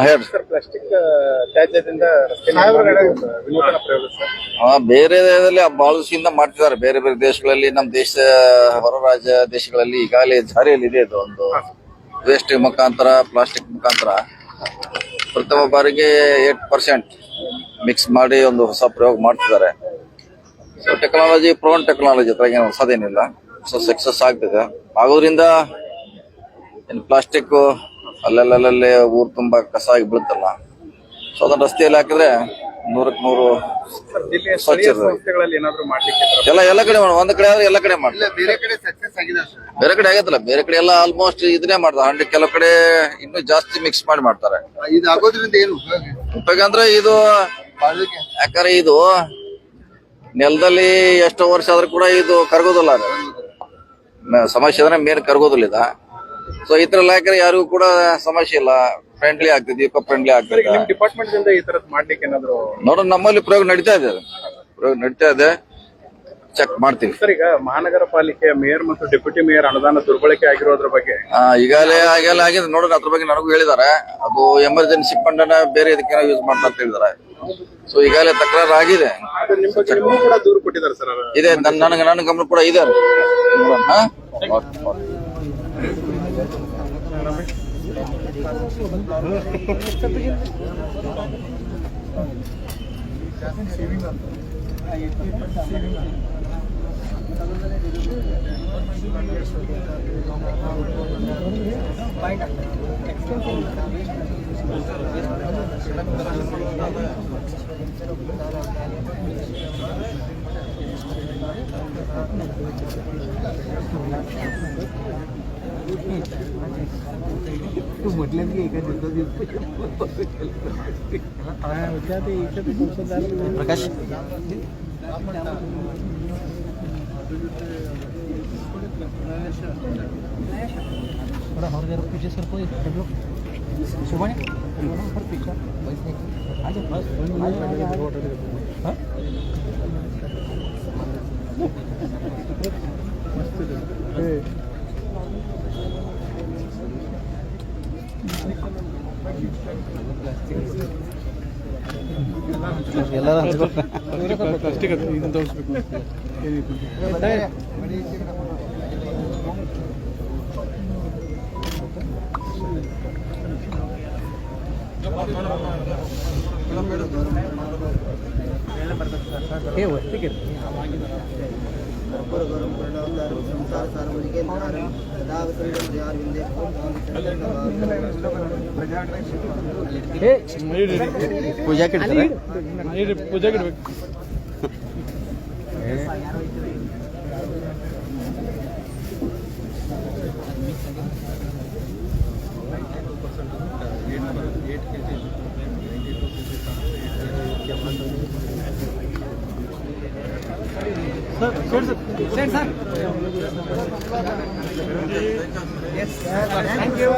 ಹೇಳಿ sir, plastic ತ್ಯಾಜ್ಯದಿಂದ ವಿನೂತನ ಪ್ರಯೋಗ ಸರ್. ಬೇರೆ ಬಹಳ ದಿವಸದಿಂದ ಮಾಡ್ತಿದ್ದಾರೆ. ಬೇರೆ ಬೇರೆ ದೇಶಗಳಲ್ಲಿ, ನಮ್ಮ ದೇಶ ಹೊರ ರಾಜ್ಯ ದೇಶಗಳಲ್ಲಿ ಈಗಾಗಲೇ ಜಾರಿಯಲ್ಲಿ ಇದೆ. ಇದು ಒಂದು ವೇಸ್ಟ್ ಮುಖಾಂತರ, ಪ್ಲಾಸ್ಟಿಕ್ ಮುಖಾಂತರ ಪ್ರಥಮ ಬಾರಿಗೆ 8% ಮಿಕ್ಸ್ ಮಾಡಿ ಒಂದು ಹೊಸ ಪ್ರಯೋಗ ಮಾಡ್ತಿದ್ದಾರೆ. ಸೊ ಟೆಕ್ನಾಲಜಿ, ಪ್ರೋನ್ ಟೆಕ್ನಾಲಜಿ, ಅದ್ರಾಗ ಹೊಸದೇನಿಲ್ಲ. ಸೊ ಸಕ್ಸಸ್ ಆಗ್ತಿದೆ. ಆಗೋದ್ರಿಂದ ಏನು ಪ್ಲಾಸ್ಟಿಕ್ ಅಲ್ಲಲ್ಲೇ ಊರು ತುಂಬಾ ಕಸ ಆಗಿ ಬೀಳುತ್ತಲ್ಲ, ಸೊ ಅದನ್ನ ರಸ್ತೆಯಲ್ಲಿ ಹಾಕಿದ್ರೆ 100ಕ್ಕೆ 100 ಸ್ವಚ್ಛ ಎಲ್ಲ ಕಡೆ ಒಂದ್ ಕಡೆ ಆದ್ರೆ ಎಲ್ಲ ಕಡೆ ಮಾಡ್ತಾರೆ. ಬೇರೆ ಕಡೆ ಆಗತ್ತಲ್ಲ, ಬೇರೆ ಕಡೆ ಎಲ್ಲ ಆಲ್ಮೋಸ್ಟ್ ಇದನ್ನೇ ಮಾಡ್ತಾರೆ. ಕೆಲವು ಕಡೆ ಇನ್ನೂ ಜಾಸ್ತಿ ಮಿಕ್ಸ್ ಮಾಡಿ ಮಾಡ್ತಾರೆ. ಉಪಯೋಗ ಅಂದ್ರೆ ಇದು ಯಾಕಂದ್ರೆ ಇದು ನೆಲದಲ್ಲಿ ಎಷ್ಟೋ ವರ್ಷ ಆದ್ರೂ ಕೂಡ ಇದು ಕರಗೋದಿಲ್ಲ. ಸಮಸ್ಯೆ ಅಂದ್ರೆ ಮೇನ್ ಕರಗೋದಿಲ್ಲ ಇದ. ಸೊ ಈ ತರ ಹಾಕಿದ್ರೆ ಯಾರಿಗೂ ಕೂಡ ಸಮಸ್ಯೆ ಇಲ್ಲ, ಫ್ರೆಂಡ್ಲಿ ಆಗ್ತದೆ, ಇಕೋ ಫ್ರೆಂಡ್ಲಿ ಆಗ್ತದೆ. ಡಿಪಾರ್ಟ್ಮೆಂಟ್ ಇಂದ ಈ ತರದ್ ಮಾಡ್ಲಿಕ್ಕೆ ಏನಾದ್ರು ನೋಡೋಣ, ನಮ್ಮಲ್ಲಿ ಪ್ರಯೋಗ ನಡೀತಾ ಇದೆ, ಚೆಕ್ ಮಾಡ್ತೀವಿ. ಸರ್, ಈಗ ಮಹಾನಗರ ಪಾಲಿಕೆ ಮೇಯರ್ ಮತ್ತು ಡೆಪ್ಯೂಟಿ ಮೇಯರ್ ಅನುದಾನ ದುರ್ಬಳಕೆ ಆಗಿರೋದ್ರ ಬಗ್ಗೆ ಈಗಾಗಲೇ ಆಗಿದೆ. ನೋಡೋಣ, ಅದ್ರ ಬಗ್ಗೆ ನನಗೂ ಹೇಳಿದ್ದಾರೆ. ಅದು ಎಮರ್ಜೆನ್ಸಿ ಫಂಡ್ ಅನ್ನ ಬೇರೆ ಇದಕ್ಕೆ ಯೂಸ್ ಮಾಡ್ತಾ ಅಂತ ಹೇಳಿದ್ದಾರೆ. ಸೊ ಈಗಾಗಲೇ ತಕರಾರು ಆಗಿದೆ. ಕೂಡ ದೂರು ಕೊಟ್ಟಿದ್ದಾರೆ ಸರ್. ಇದೆ, ನನ್ನ ಗಮನ ಕೂಡ ಇದೆ. ಪ್ರಕಾಶ್ ಹೊರಗೆ ಪೀछे सर कोई सुबह पर पीछे ಎಲ್ಲರೂ ಪ್ಲಾಸ್ಟಿಕ್ ಇದನ್ನ ತೋರಿಸ್ಬೇಕು. Pooja Pooja Sir. Yes. Thank you.